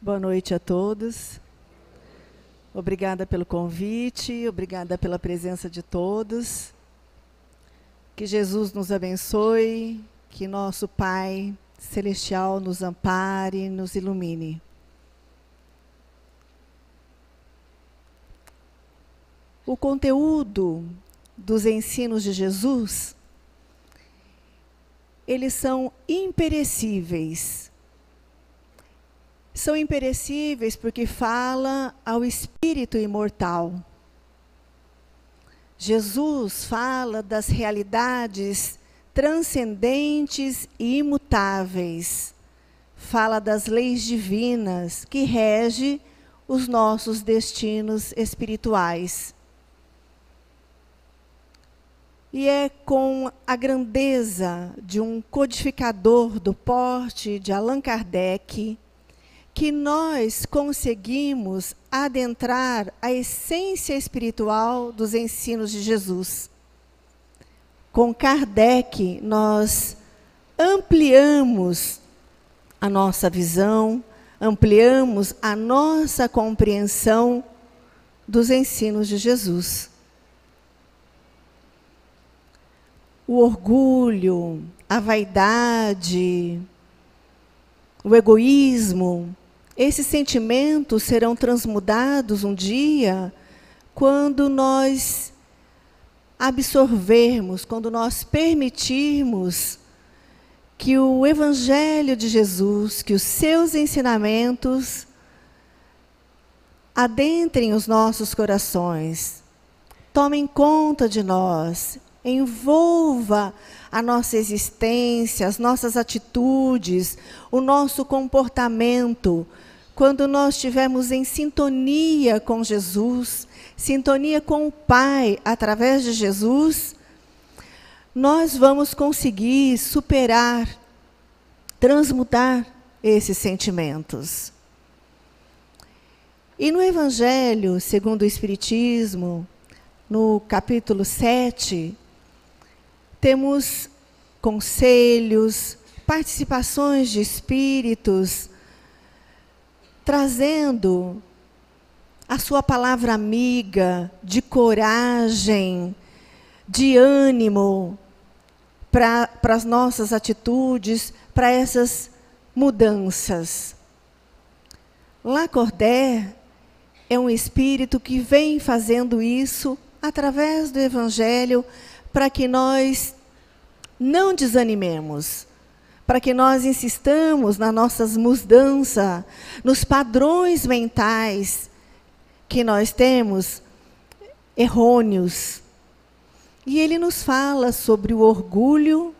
Boa noite a todos. Obrigada pelo convite, obrigada pela presença de todos. Que Jesus nos abençoe, que nosso Pai Celestial nos ampare, nos ilumine. O conteúdo dos ensinos de Jesus, eles são imperecíveis. São imperecíveis porque fala ao espírito imortal. Jesus fala das realidades transcendentes e imutáveis. Fala das leis divinas que regem os nossos destinos espirituais. E é com a grandeza de um codificador do porte de Allan Kardec que nós conseguimos adentrar a essência espiritual dos ensinos de Jesus. Com Kardec, nós ampliamos a nossa visão, ampliamos a nossa compreensão dos ensinos de Jesus. O orgulho, a vaidade, o egoísmo, esses sentimentos serão transmudados um dia quando nós absorvermos, quando nós permitirmos que o Evangelho de Jesus, que os seus ensinamentos adentrem os nossos corações, tomem conta de nós, envolva a nossa existência, as nossas atitudes, o nosso comportamento. Quando nós estivermos em sintonia com Jesus, sintonia com o Pai através de Jesus, nós vamos conseguir superar, transmutar esses sentimentos. E no Evangelho, segundo o Espiritismo, no capítulo 7, temos conselhos, participações de espíritos, trazendo a sua palavra amiga, de coragem, de ânimo para as nossas atitudes, para essas mudanças. Lacordaire é um espírito que vem fazendo isso através do Evangelho para que nós não desanimemos, para que nós insistamos nas nossas mudanças, nos padrões mentais que nós temos, errôneos. E ele nos fala sobre o orgulho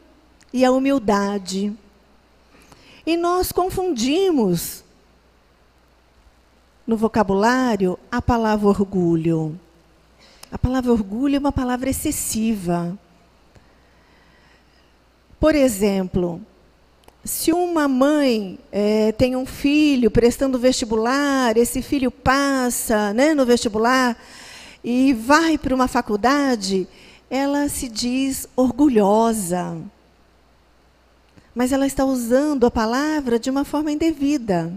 e a humildade. E nós confundimos no vocabulário a palavra orgulho. A palavra orgulho é uma palavra excessiva. Por exemplo, se uma mãe tem um filho prestando vestibular, esse filho passa, né, no vestibular e vai para uma faculdade, ela se diz orgulhosa. Mas ela está usando a palavra de uma forma indevida.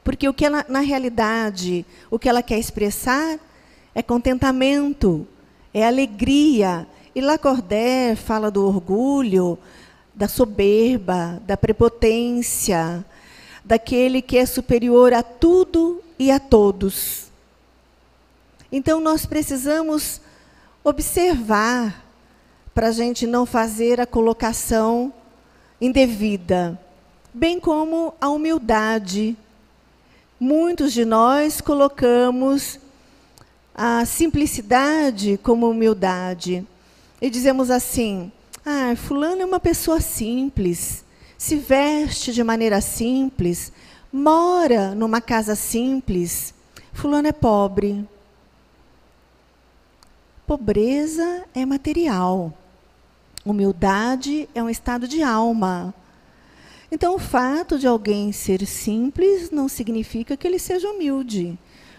Porque o que ela, na realidade, o que ela quer expressar é contentamento, é alegria. E Lacordaire fala do orgulho, da soberba, da prepotência, daquele que é superior a tudo e a todos. Então, nós precisamos observar para a gente não fazer a colocação indevida, bem como a humildade. Muitos de nós colocamos a simplicidade como humildade. E dizemos assim, fulano é uma pessoa simples, se veste de maneira simples, mora numa casa simples, fulano é pobre. Pobreza é material, humildade é um estado de alma. Então, o fato de alguém ser simples não significa que ele seja humilde.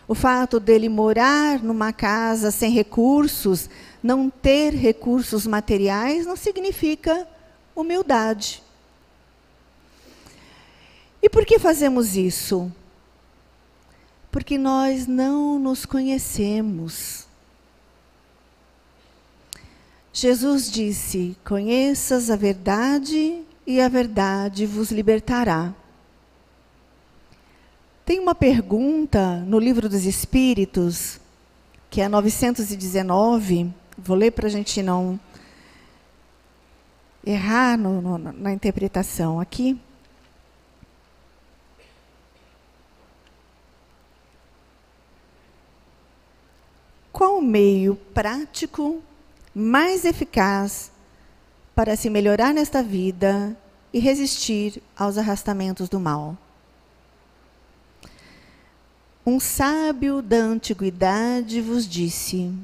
O fato dele morar numa casa sem recursos, não ter recursos materiais, não significa humildade. E por que fazemos isso? Porque nós não nos conhecemos. Jesus disse: conheças a verdade e a verdade vos libertará. Tem uma pergunta no Livro dos Espíritos, que é 919, vou ler para a gente não errar na interpretação aqui. Qual o meio prático mais eficaz para se melhorar nesta vida e resistir aos arrastamentos do mal? Um sábio da antiguidade vos disse: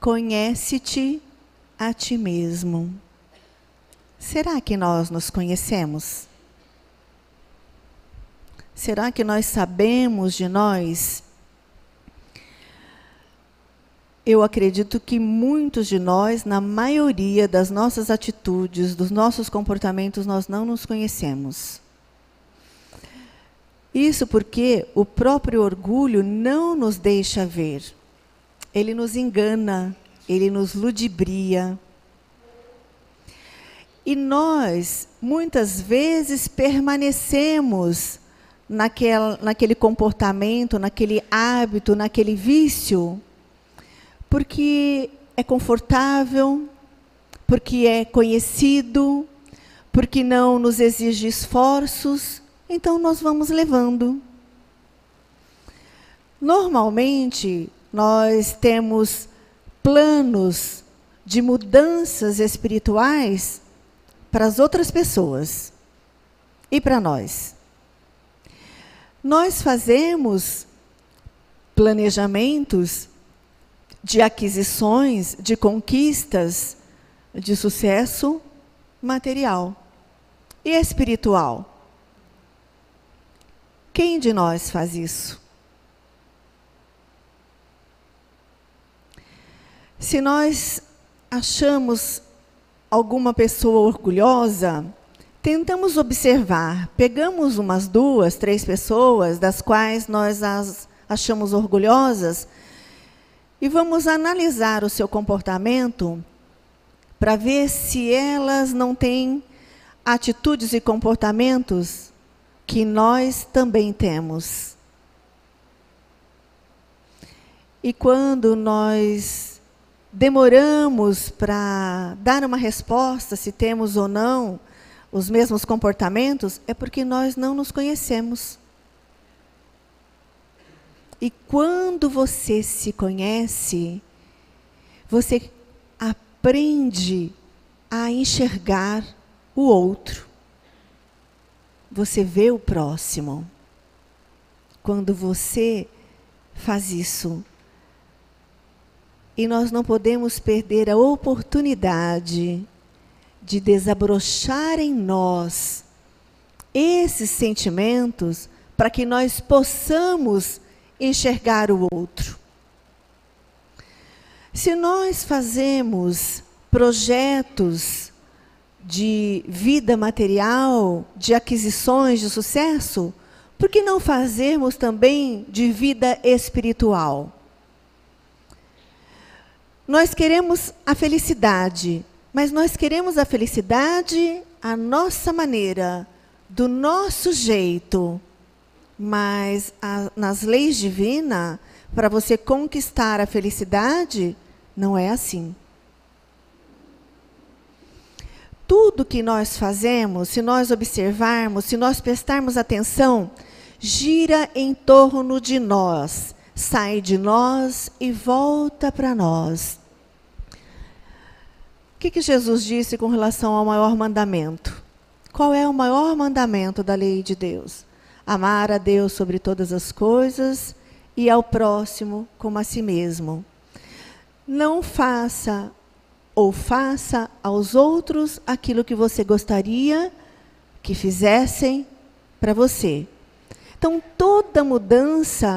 conhece-te a ti mesmo. Será que nós nos conhecemos? Será que nós sabemos de nós? Eu acredito que muitos de nós, na maioria das nossas atitudes, dos nossos comportamentos, nós não nos conhecemos. Isso porque o próprio orgulho não nos deixa ver. Ele nos engana, ele nos ludibria. E nós, muitas vezes, permanecemos naquele comportamento, naquele hábito, naquele vício, porque é confortável, porque é conhecido, porque não nos exige esforços, então nós vamos levando. Normalmente, nós temos planos de mudanças espirituais para as outras pessoas e para nós. Nós fazemos planejamentos de aquisições, de conquistas, de sucesso material e espiritual. Quem de nós faz isso? Se nós achamos alguma pessoa orgulhosa, tentamos observar, pegamos umas 2, 3 pessoas das quais nós as achamos orgulhosas e vamos analisar o seu comportamento para ver se elas não têm atitudes e comportamentos que nós também temos. E quando nós demoramos para dar uma resposta, se temos ou não os mesmos comportamentos, é porque nós não nos conhecemos. E quando você se conhece, você aprende a enxergar o outro. Você vê o próximo. Quando você faz isso. E nós não podemos perder a oportunidade de desabrochar em nós esses sentimentos para que nós possamos enxergar o outro. Se nós fazemos projetos de vida material, de aquisições de sucesso, por que não fazermos também de vida espiritual? Nós queremos a felicidade, mas nós queremos a felicidade à nossa maneira, do nosso jeito. Mas nas leis divinas, para você conquistar a felicidade, não é assim. Tudo que nós fazemos, se nós observarmos, se nós prestarmos atenção, gira em torno de nós, sai de nós e volta para nós. O que Jesus disse com relação ao maior mandamento? Qual é o maior mandamento da lei de Deus? Amar a Deus sobre todas as coisas e ao próximo como a si mesmo. Não faça ou faça aos outros aquilo que você gostaria que fizessem para você. Então, toda mudança,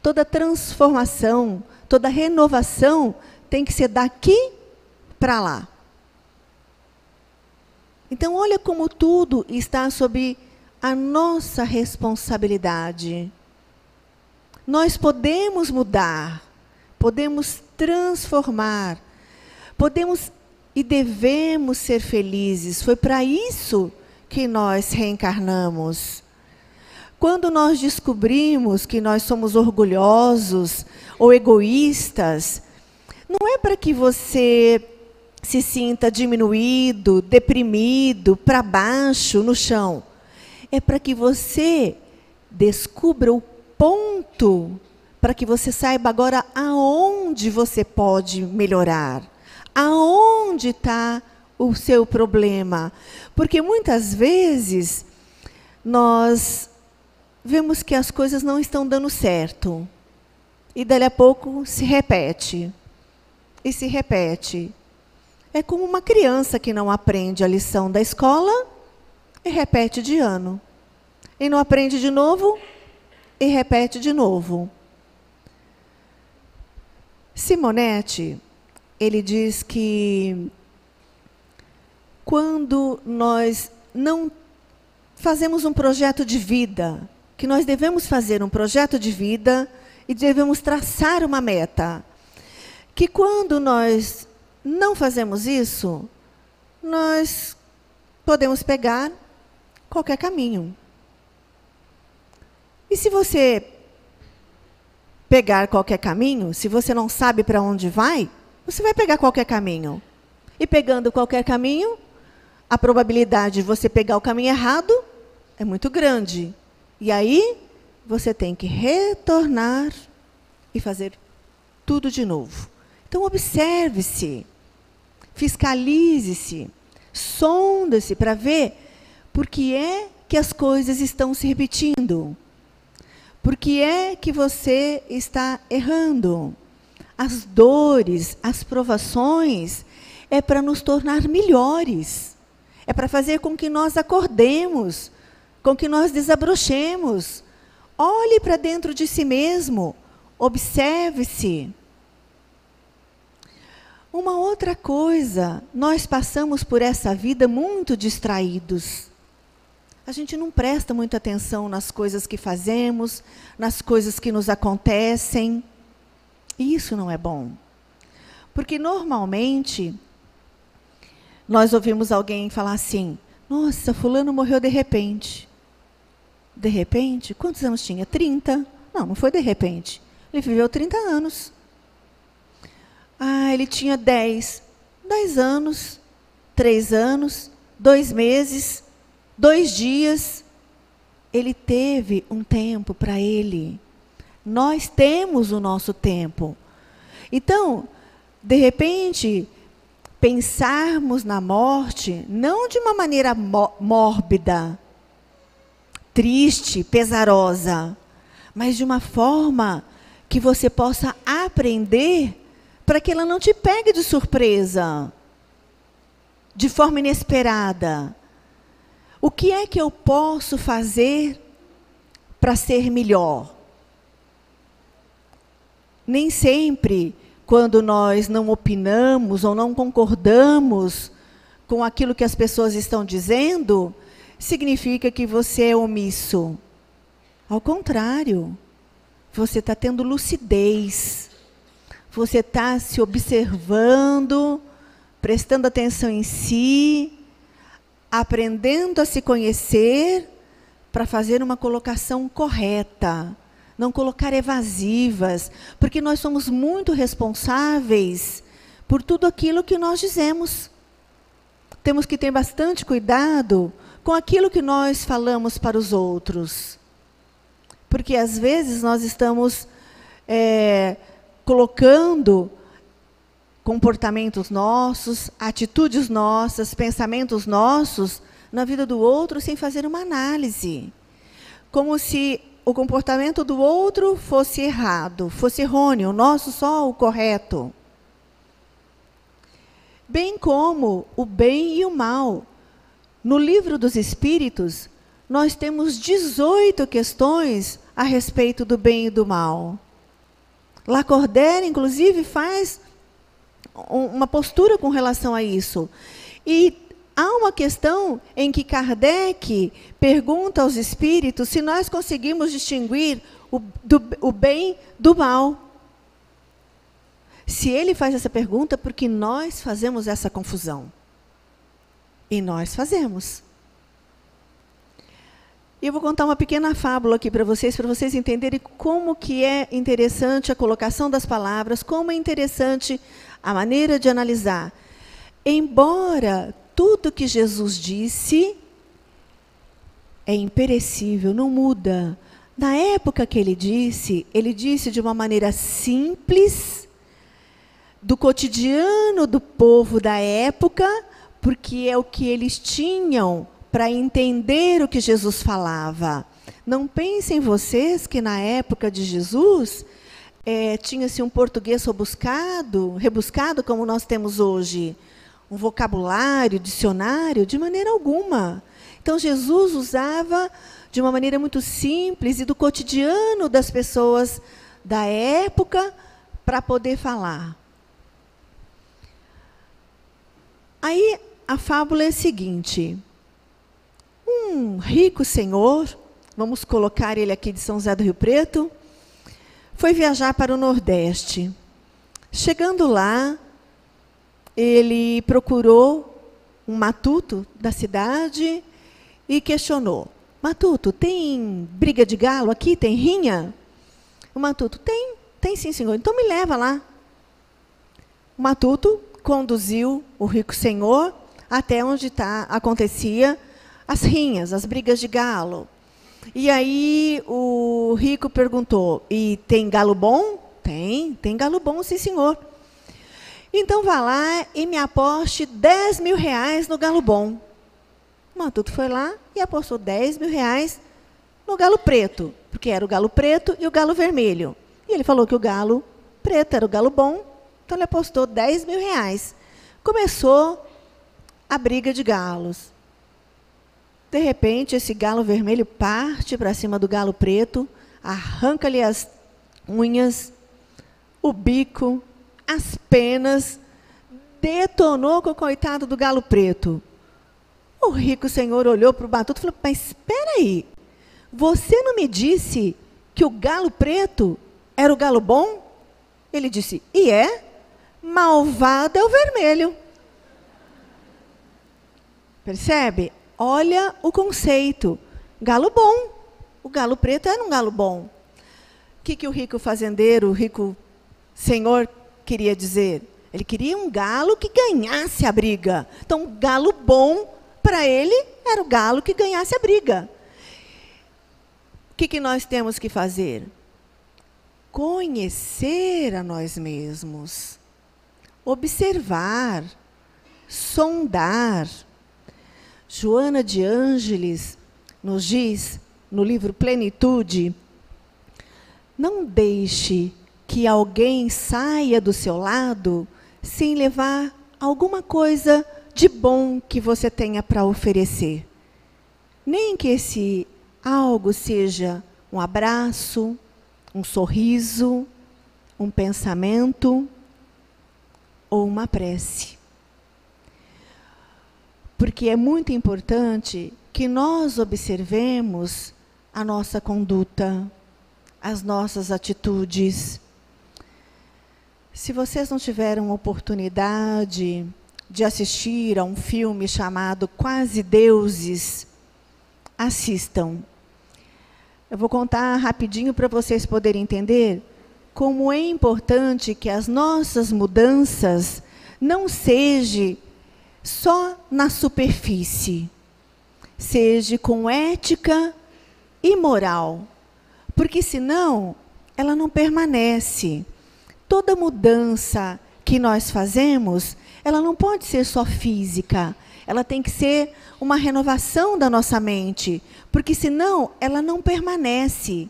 toda transformação, toda renovação tem que ser daqui para lá. Então, olha como tudo está sob a nossa responsabilidade. Nós podemos mudar, podemos transformar, podemos e devemos ser felizes. Foi para isso que nós reencarnamos. Quando nós descobrimos que nós somos orgulhosos ou egoístas, não é para que você se sinta diminuído, deprimido, para baixo, no chão. É para que você descubra o ponto, para que você saiba agora aonde você pode melhorar. Aonde está o seu problema? Porque muitas vezes nós vemos que as coisas não estão dando certo. E dali a pouco se repete. E se repete. É como uma criança que não aprende a lição da escola e repete de ano. E não aprende de novo e repete de novo. Simonetti, ele diz que quando nós não fazemos um projeto de vida, que nós devemos fazer um projeto de vida e devemos traçar uma meta, que quando nós não fazemos isso, nós podemos pegar qualquer caminho. E se você pegar qualquer caminho, se você não sabe para onde vai, você vai pegar qualquer caminho. E pegando qualquer caminho, a probabilidade de você pegar o caminho errado é muito grande. E aí, você tem que retornar e fazer tudo de novo. Então, observe-se, fiscalize-se, sonda-se para ver por que é que as coisas estão se repetindo. Por que é que você está errando? As dores, as provações, é para nos tornar melhores. É para fazer com que nós acordemos, com que nós desabrochemos. Olhe para dentro de si mesmo, observe-se. Uma outra coisa, nós passamos por essa vida muito distraídos. A gente não presta muita atenção nas coisas que fazemos, nas coisas que nos acontecem. E isso não é bom. Porque, normalmente, nós ouvimos alguém falar assim, nossa, fulano morreu de repente. De repente? Quantos anos tinha? 30. Não, não foi de repente. Ele viveu 30 anos. Ah, ele tinha 10 anos, 3 anos, 2 meses, 2 dias. Ele teve um tempo para ele. Nós temos o nosso tempo. Então, de repente, pensarmos na morte, não de uma maneira mórbida, triste, pesarosa, mas de uma forma que você possa aprender para que ela não te pegue de surpresa, de forma inesperada. O que é que eu posso fazer para ser melhor? Nem sempre, quando nós não opinamos ou não concordamos com aquilo que as pessoas estão dizendo, significa que você é omisso. Ao contrário, você está tendo lucidez. Você está se observando, prestando atenção em si, aprendendo a se conhecer para fazer uma colocação correta. Não colocar evasivas, porque nós somos muito responsáveis por tudo aquilo que nós dizemos. Temos que ter bastante cuidado com aquilo que nós falamos para os outros. Porque, às vezes, nós estamos colocando comportamentos nossos, atitudes nossas, pensamentos nossos na vida do outro sem fazer uma análise. Como se o comportamento do outro fosse errado, fosse errôneo, o nosso só o correto. Bem como o bem e o mal. No Livro dos Espíritos, nós temos 18 questões a respeito do bem e do mal. Lacordaire, inclusive, faz uma postura com relação a isso. E há uma questão em que Kardec pergunta aos espíritos se nós conseguimos distinguir o bem do mal. Se ele faz essa pergunta, porque nós fazemos essa confusão. E nós fazemos. E eu vou contar uma pequena fábula aqui para vocês entenderem como que é interessante a colocação das palavras, como é interessante a maneira de analisar. Embora tudo que Jesus disse é imperecível, não muda. Na época que ele disse de uma maneira simples, do cotidiano do povo da época, porque é o que eles tinham para entender o que Jesus falava. Não pensem vocês que na época de Jesus tinha-se um português rebuscado como nós temos hoje. Um vocabulário, dicionário, de maneira alguma. Então, Jesus usava de uma maneira muito simples e do cotidiano das pessoas da época para poder falar. Aí, a fábula é a seguinte. Um rico senhor, vamos colocar ele aqui de São José do Rio Preto, foi viajar para o Nordeste. Chegando lá, ele procurou um matuto da cidade e questionou. Matuto, tem briga de galo aqui? Tem rinha? O matuto, tem sim, senhor. Então me leva lá. O matuto conduziu o rico senhor até onde acontecia as rinhas, as brigas de galo. E aí o rico perguntou, e tem galo bom? Tem galo bom, sim, senhor. Então vá lá e me aposte 10 mil reais no galo bom. O matuto foi lá e apostou 10 mil reais no galo preto, porque era o galo preto e o galo vermelho. E ele falou que o galo preto era o galo bom, então ele apostou 10 mil reais. Começou a briga de galos. De repente, esse galo vermelho parte para cima do galo preto, arranca-lhe as unhas, o bico, as penas, detonou com o coitado do galo preto. O rico senhor olhou para o matuto e falou, mas espera aí, você não me disse que o galo preto era o galo bom? Ele disse, e é? Malvado é o vermelho. Percebe? Olha o conceito. Galo bom. O galo preto era um galo bom. O que o rico fazendeiro, o rico senhor queria dizer? Ele queria um galo que ganhasse a briga. Então, o galo bom, para ele, era o galo que ganhasse a briga. O que nós temos que fazer? Conhecer a nós mesmos. Observar. Sondar. Joana de Ângeles nos diz, no livro Plenitude, não deixe que alguém saia do seu lado sem levar alguma coisa de bom que você tenha para oferecer. Nem que esse algo seja um abraço, um sorriso, um pensamento ou uma prece. Porque é muito importante que nós observemos a nossa conduta, as nossas atitudes. Se vocês não tiveram oportunidade de assistir a um filme chamado Quase Deuses, assistam. Eu vou contar rapidinho para vocês poderem entender como é importante que as nossas mudanças não sejam só na superfície, seja com ética e moral, porque senão ela não permanece. Toda mudança que nós fazemos, ela não pode ser só física, ela tem que ser uma renovação da nossa mente, porque senão ela não permanece,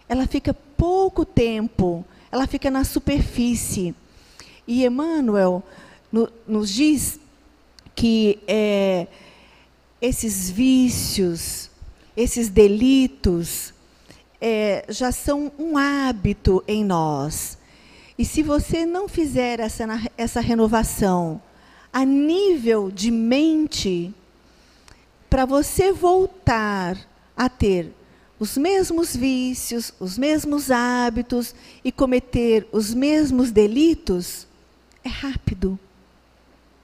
ela fica pouco tempo, ela fica na superfície. E Emmanuel nos diz que esses vícios, esses delitos, já são um hábito em nós. E se você não fizer essa renovação a nível de mente, para você voltar a ter os mesmos vícios, os mesmos hábitos e cometer os mesmos delitos, é rápido,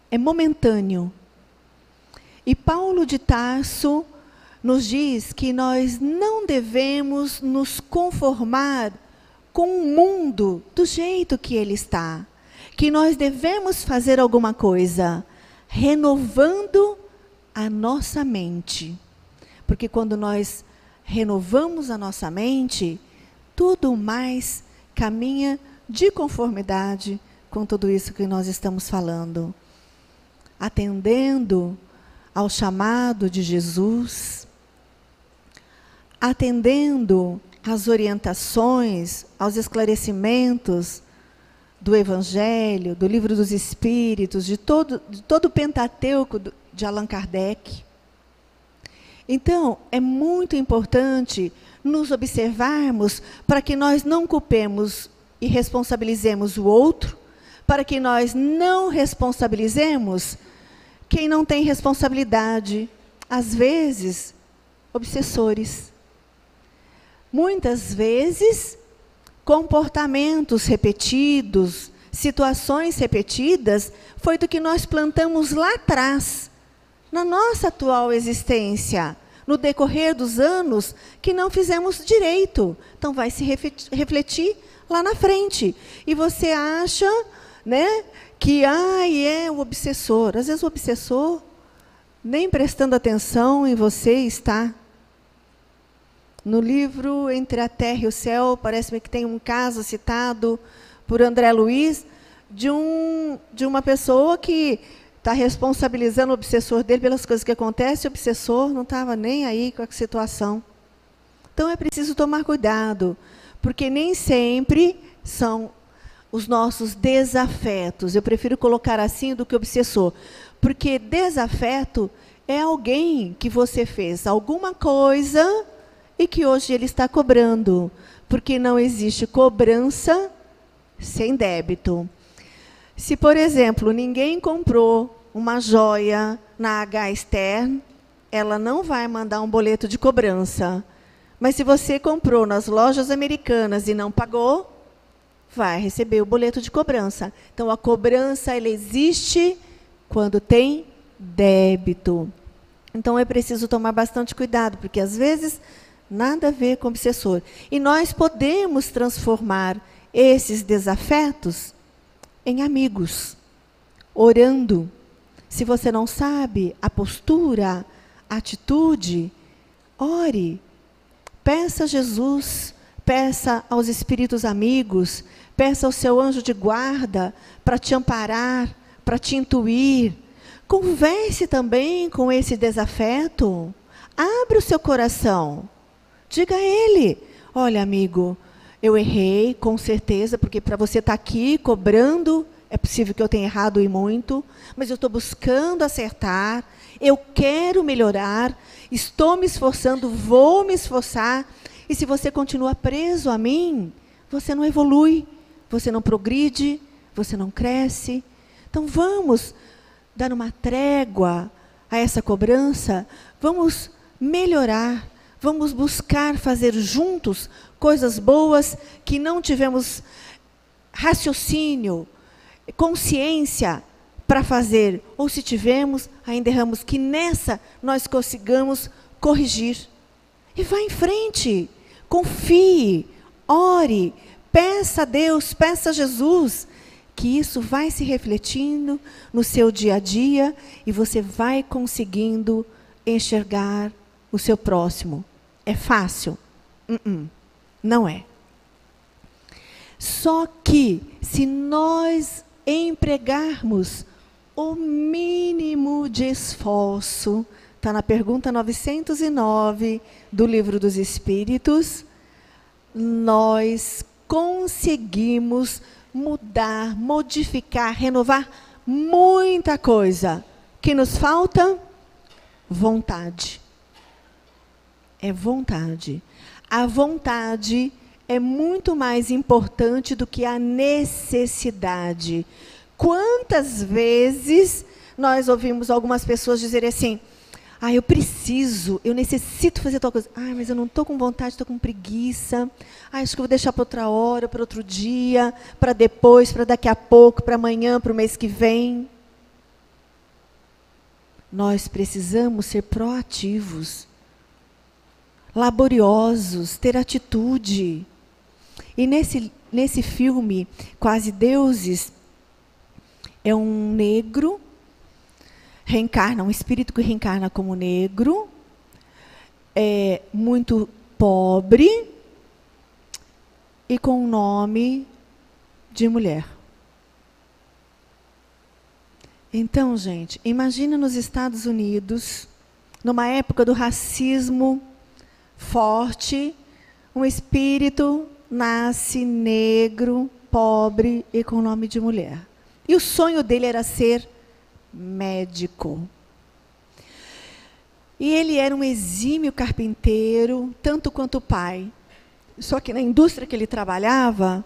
é momentâneo. E Paulo de Tarso nos diz que nós não devemos nos conformar com o mundo do jeito que ele está, que nós devemos fazer alguma coisa, renovando a nossa mente. Porque quando nós renovamos a nossa mente, tudo mais caminha de conformidade com tudo isso que nós estamos falando. Atendendo ao chamado de Jesus, atendendo às orientações, aos esclarecimentos do Evangelho, do Livro dos Espíritos, de todo o Pentateuco de Allan Kardec. Então, é muito importante nos observarmos para que nós não culpemos e responsabilizemos o outro, para que nós não responsabilizemos quem não tem responsabilidade, às vezes, obsessores. Muitas vezes, comportamentos repetidos, situações repetidas, foi do que nós plantamos lá atrás, na nossa atual existência, no decorrer dos anos, que não fizemos direito. Então, vai se refletir lá na frente. E você acha, né, que é o obsessor. Às vezes o obsessor, nem prestando atenção em você, está. No livro Entre a Terra e o Céu, parece-me que tem um caso citado por André Luiz, de uma pessoa que está responsabilizando o obsessor dele pelas coisas que acontecem, o obsessor não estava nem aí com a situação. Então, é preciso tomar cuidado, porque nem sempre são os nossos desafetos. Eu prefiro colocar assim do que obsessor, porque desafeto é alguém que você fez alguma coisa e que hoje ele está cobrando, porque não existe cobrança sem débito. Se, por exemplo, ninguém comprou uma joia na H Stern, ela não vai mandar um boleto de cobrança. Mas se você comprou nas lojas americanas e não pagou, vai receber o boleto de cobrança. Então, a cobrança ela existe quando tem débito. Então, é preciso tomar bastante cuidado, porque, às vezes, nada a ver com o obsessor. E nós podemos transformar esses desafetos em amigos, orando. Se você não sabe a postura, a atitude, ore. Peça a Jesus, peça aos espíritos amigos, peça ao seu anjo de guarda para te amparar, para te intuir. Converse também com esse desafeto. Abra o seu coração. Diga a ele: olha, amigo, eu errei, com certeza, porque para você estar aqui cobrando, é possível que eu tenha errado e muito, mas eu estou buscando acertar, eu quero melhorar, estou me esforçando, vou me esforçar, e se você continua preso a mim, você não evolui, você não progride, você não cresce. Então, vamos dar uma trégua a essa cobrança, vamos melhorar, vamos buscar fazer juntos coisas boas que não tivemos raciocínio, consciência para fazer, ou se tivemos, ainda erramos, que nessa nós consigamos corrigir. E vá em frente, confie, ore, peça a Deus, peça a Jesus, que isso vai se refletindo no seu dia a dia e você vai conseguindo enxergar o seu próximo. É fácil? Não é. Só que, se nós empregarmos o mínimo de esforço, está na pergunta 909 do Livro dos Espíritos, nós conseguimos mudar, modificar, renovar muita coisa. O que nos falta? Vontade. É vontade. A vontade é muito mais importante do que a necessidade. Quantas vezes nós ouvimos algumas pessoas dizerem assim: ah, eu necessito fazer tal coisa. Ah, mas eu não estou com vontade, estou com preguiça. Ah, acho que eu vou deixar para outra hora, para outro dia, para depois, para daqui a pouco, para amanhã, para o mês que vem. Nós precisamos ser proativos, laboriosos, ter atitude. E nesse filme, Quase Deuses, é um negro, um espírito que reencarna como negro, é muito pobre e com o nome de mulher. Então, gente, imagina nos Estados Unidos, numa época do racismo forte, um espírito nasce negro, pobre e com o nome de mulher. E o sonho dele era ser médico. E ele era um exímio carpinteiro, tanto quanto o pai. Só que na indústria que ele trabalhava,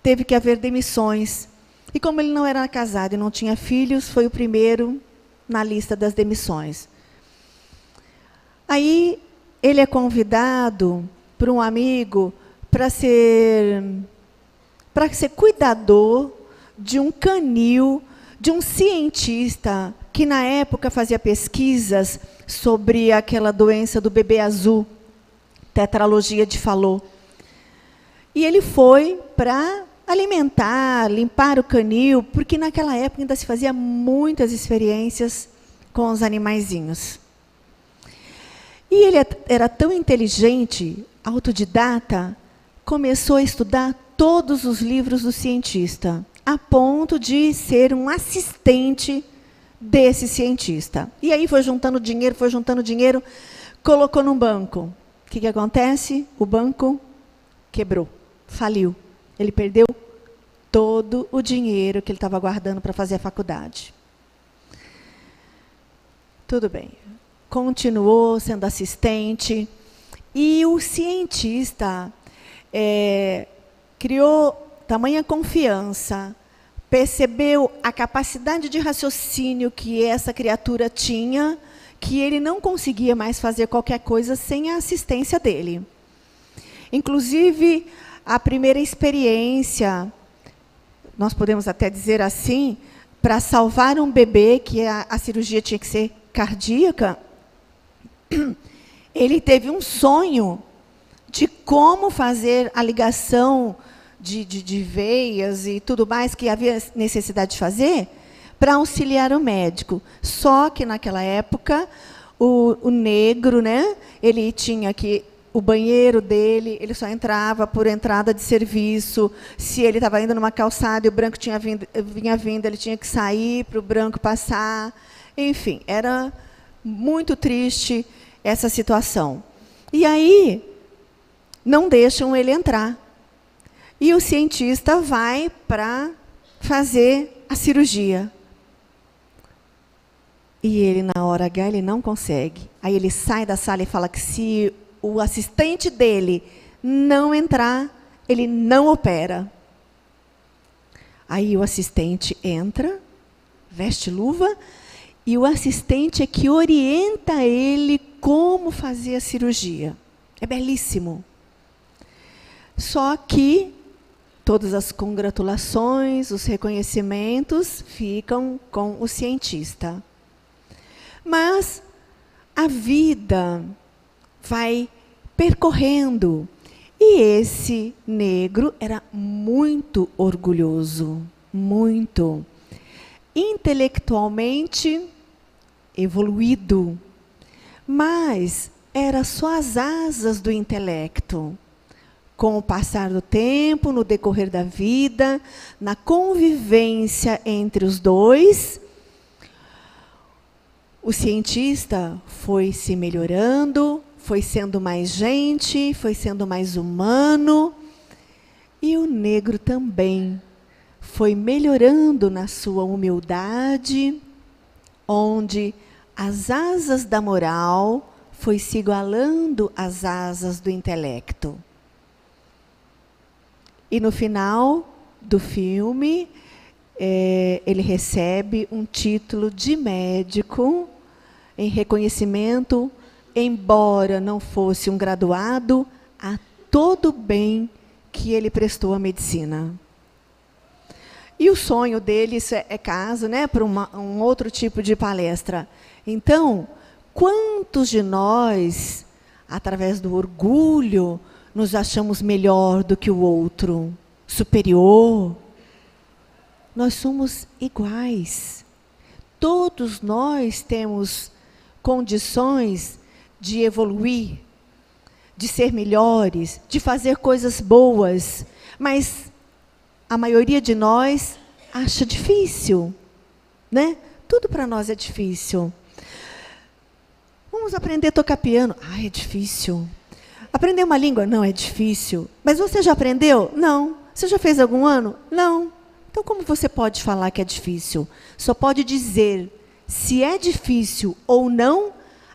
teve que haver demissões. E como ele não era casado e não tinha filhos, foi o primeiro na lista das demissões. Aí ele é convidado por um amigo para ser cuidador de um canil, de um cientista que na época fazia pesquisas sobre aquela doença do bebê azul, tetralogia de Fallot. E ele foi para alimentar, limpar o canil, porque naquela época ainda se fazia muitas experiências com os animaizinhos. E ele era tão inteligente, autodidata, começou a estudar todos os livros do cientista, a ponto de ser um assistente desse cientista. E aí foi juntando dinheiro, colocou num banco. O que acontece? O banco quebrou, faliu. Ele perdeu todo o dinheiro que ele estava guardando para fazer a faculdade. Tudo bem. Continuou sendo assistente. E o cientista criou tamanha confiança, percebeu a capacidade de raciocínio que essa criatura tinha, que ele não conseguia mais fazer qualquer coisa sem a assistência dele. Inclusive, a primeira experiência, nós podemos até dizer assim, para salvar um bebê, que a cirurgia tinha que ser cardíaca, ele teve um sonho de como fazer a ligação de veias e tudo mais que havia necessidade de fazer para auxiliar o médico. Só que, naquela época, o negro, né, ele tinha que... O banheiro dele, ele só entrava por entrada de serviço. Se ele estava indo numa calçada e o branco vinha vindo, ele tinha que sair para o branco passar. Enfim, era muito triste essa situação. E aí, não deixam ele entrar. E o cientista vai para fazer a cirurgia. E ele, na hora H, ele não consegue. Aí ele sai da sala e fala que se o assistente dele não entrar, ele não opera. Aí o assistente entra, veste luva, e o assistente é que orienta ele como fazer a cirurgia. É belíssimo. Só que todas as congratulações, os reconhecimentos ficam com o cientista. Mas a vida vai percorrendo. E esse negro era muito orgulhoso, muito. Intelectualmente evoluído, mas era só as asas do intelecto. Com o passar do tempo, no decorrer da vida, na convivência entre os dois, o cientista foi se melhorando, foi sendo mais gente, foi sendo mais humano, e o negro também foi melhorando na sua humildade, onde as asas da moral foi se igualando às asas do intelecto. E no final do filme, ele recebe um título de médico em reconhecimento, embora não fosse um graduado, a todo o bem que ele prestou à medicina. E o sonho dele, isso é caso, né, para um outro tipo de palestra. Então, quantos de nós, através do orgulho, nos achamos melhor do que o outro, superior? Nós somos iguais. Todos nós temos condições de evoluir, de ser melhores, de fazer coisas boas, mas a maioria de nós acha difícil, né? Tudo para nós é difícil. Vamos aprender a tocar piano. Ah, é difícil. Aprender uma língua? Não, é difícil. Mas você já aprendeu? Não. Você já fez algum ano? Não. Então, como você pode falar que é difícil? Só pode dizer se é difícil ou não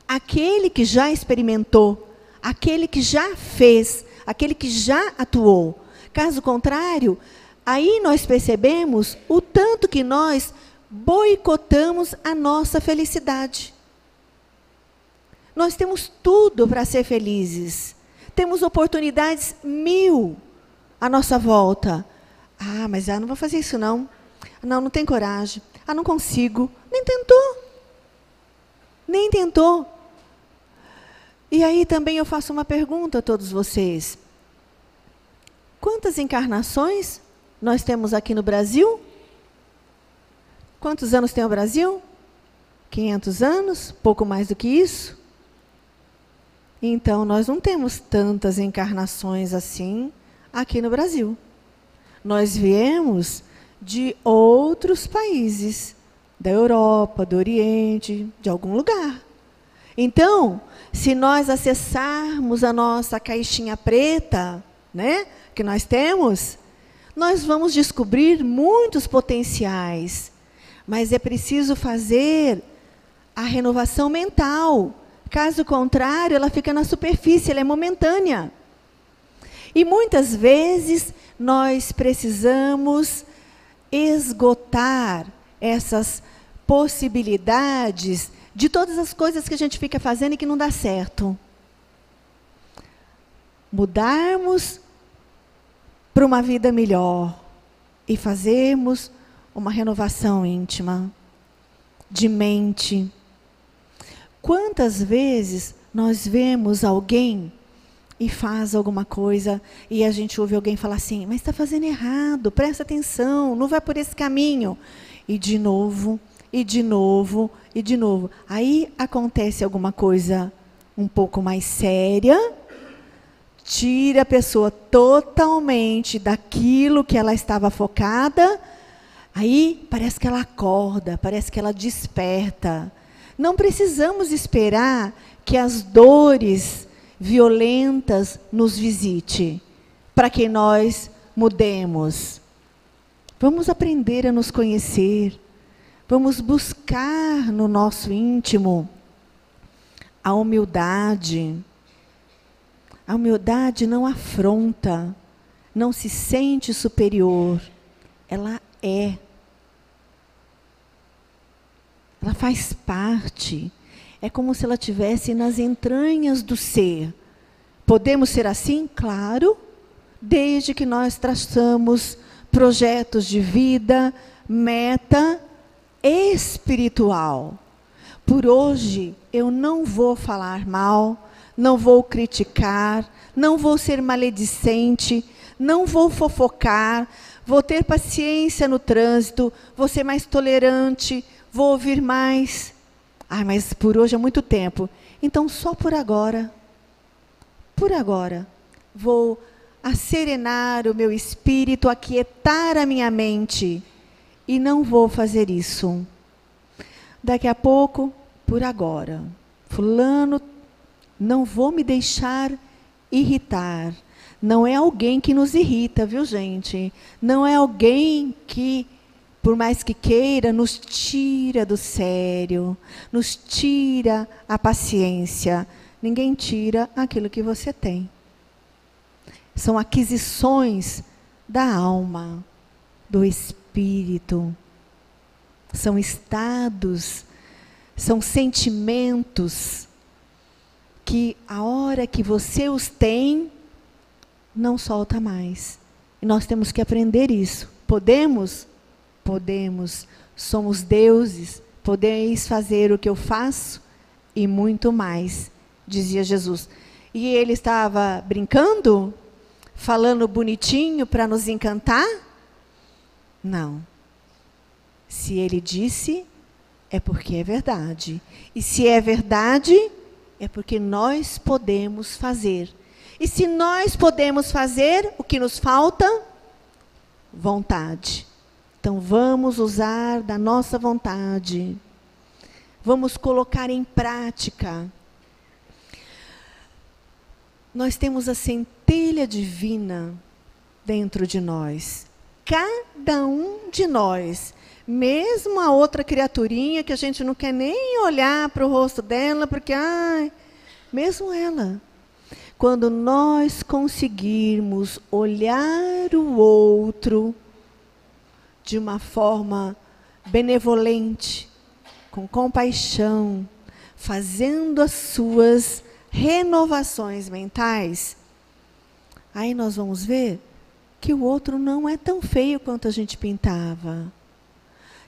aquele que já experimentou, aquele que já fez, aquele que já atuou. Caso contrário, aí nós percebemos o tanto que nós boicotamos a nossa felicidade. Nós temos tudo para ser felizes. Temos oportunidades 1000 à nossa volta. Ah, mas não vou fazer isso não. Não, não tem coragem. Ah, não consigo. Nem tentou. Nem tentou. E aí também eu faço uma pergunta a todos vocês. Quantas encarnações nós temos aqui no Brasil? Quantos anos tem o Brasil? 500 anos? Pouco mais do que isso? Então, nós não temos tantas encarnações assim aqui no Brasil. Nós viemos de outros países, da Europa, do Oriente, de algum lugar. Então, se nós acessarmos a nossa caixinha preta, né, que nós temos, nós vamos descobrir muitos potenciais. Mas é preciso fazer a renovação mental. Caso contrário, ela fica na superfície, ela é momentânea. E muitas vezes nós precisamos esgotar essas possibilidades de todas as coisas que a gente fica fazendo e que não dá certo. Mudarmos para uma vida melhor e fazermos uma renovação íntima, de mente. Quantas vezes nós vemos alguém e faz alguma coisa e a gente ouve alguém falar assim, mas está fazendo errado, presta atenção, não vai por esse caminho. E de novo, e de novo, e de novo. Aí acontece alguma coisa um pouco mais séria, tira a pessoa totalmente daquilo que ela estava focada, aí parece que ela acorda, parece que ela desperta. Não precisamos esperar que as dores violentas nos visite, para que nós mudemos. Vamos aprender a nos conhecer, vamos buscar no nosso íntimo a humildade. A humildade não afronta, não se sente superior, ela é. Ela faz parte. É como se ela estivesse nas entranhas do ser. Podemos ser assim? Claro, desde que nós traçamos projetos de vida, meta espiritual. Por hoje, eu não vou falar mal, não vou criticar, não vou ser maledicente, não vou fofocar, vou ter paciência no trânsito, vou ser mais tolerante, vou ouvir mais. Ah, mas por hoje é muito tempo. Então, só por agora, vou acerenar o meu espírito, aquietar a minha mente. E não vou fazer isso. Daqui a pouco, por agora. Fulano, não vou me deixar irritar. Não é alguém que nos irrita, viu, gente? Não é alguém que, por mais que queira, nos tira do sério, nos tira a paciência. Ninguém tira aquilo que você tem. São aquisições da alma, do espírito. espírito. São estados, são sentimentos que a hora que você os tem, não solta mais. E nós temos que aprender isso. Podemos? Podemos. Somos deuses. Podeis fazer o que eu faço e muito mais, dizia Jesus. E ele estava brincando? Falando bonitinho para nos encantar? Não. Se ele disse, é porque é verdade. E se é verdade, é porque nós podemos fazer. E se nós podemos fazer, o que nos falta? Vontade. Então vamos usar da nossa vontade. Vamos colocar em prática. Nós temos a centelha divina dentro de nós. Cada um de nós. Mesmo a outra criaturinha que a gente não quer nem olhar para o rosto dela, porque, mesmo ela. Quando nós conseguirmos olhar o outro de uma forma benevolente, com compaixão, fazendo as suas renovações mentais, aí nós vamos ver que o outro não é tão feio quanto a gente pintava.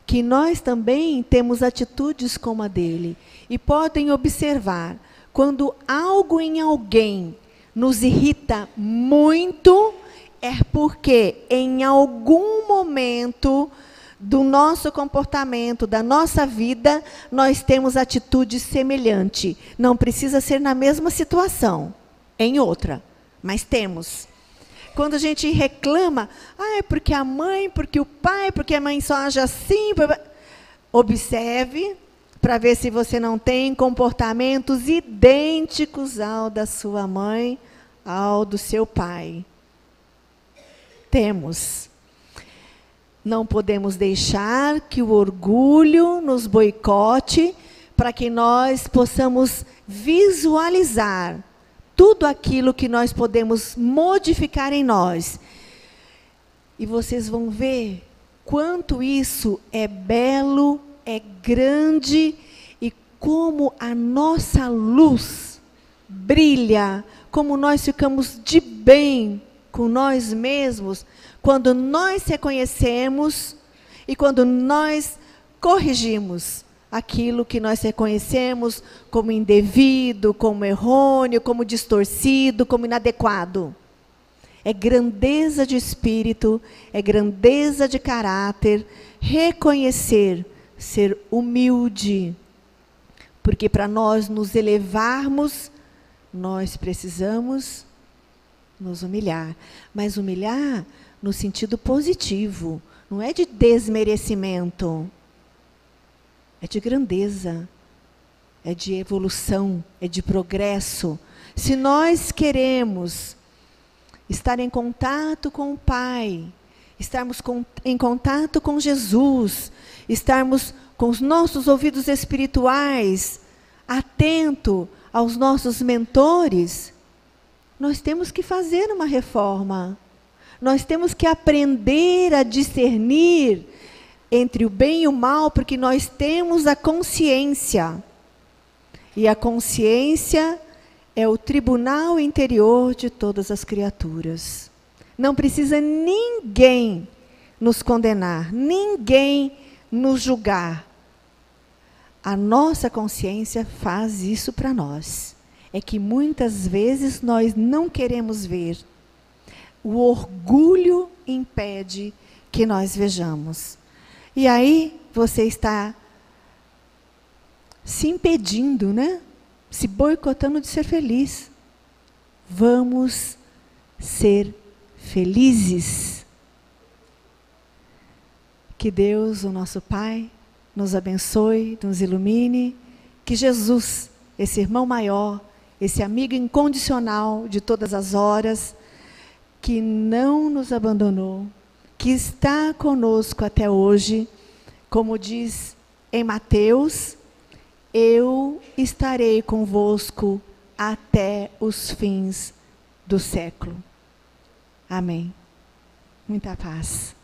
Que nós também temos atitudes como a dele. E podem observar, quando algo em alguém nos irrita muito, é porque em algum momento do nosso comportamento, da nossa vida, nós temos atitude semelhante. Não precisa ser na mesma situação, em outra, mas temos. Quando a gente reclama, é porque a mãe, porque o pai, porque a mãe só age assim. Observe para ver se você não tem comportamentos idênticos ao da sua mãe, ao do seu pai. Temos. Não podemos deixar que o orgulho nos boicote para que nós possamos visualizar tudo aquilo que nós podemos modificar em nós. E vocês vão ver quanto isso é belo, é grande, e como a nossa luz brilha, como nós ficamos de bem com nós mesmos, quando nós reconhecemos e quando nós corrigimos aquilo que nós reconhecemos como indevido, como errôneo, como distorcido, como inadequado. É grandeza de espírito, é grandeza de caráter, reconhecer, ser humilde. Porque para nós nos elevarmos, nós precisamos nos humilhar. Mas humilhar no sentido positivo, não é de desmerecimento. É de grandeza, é de evolução, é de progresso. Se nós queremos estar em contato com o Pai, estarmos em contato com Jesus, estarmos com os nossos ouvidos espirituais, atento aos nossos mentores, nós temos que fazer uma reforma. Nós temos que aprender a discernir entre o bem e o mal, porque nós temos a consciência. E a consciência é o tribunal interior de todas as criaturas. Não precisa ninguém nos condenar, ninguém nos julgar. A nossa consciência faz isso para nós. É que muitas vezes nós não queremos ver. O orgulho impede que nós vejamos. E aí você está se impedindo, né? Se boicotando de ser feliz. Vamos ser felizes. Que Deus, o nosso Pai, nos abençoe, nos ilumine. Que Jesus, esse irmão maior, esse amigo incondicional de todas as horas, que não nos abandonou, que está conosco até hoje, como diz em Mateus, eu estarei convosco até os fins do século. Amém. Muita paz.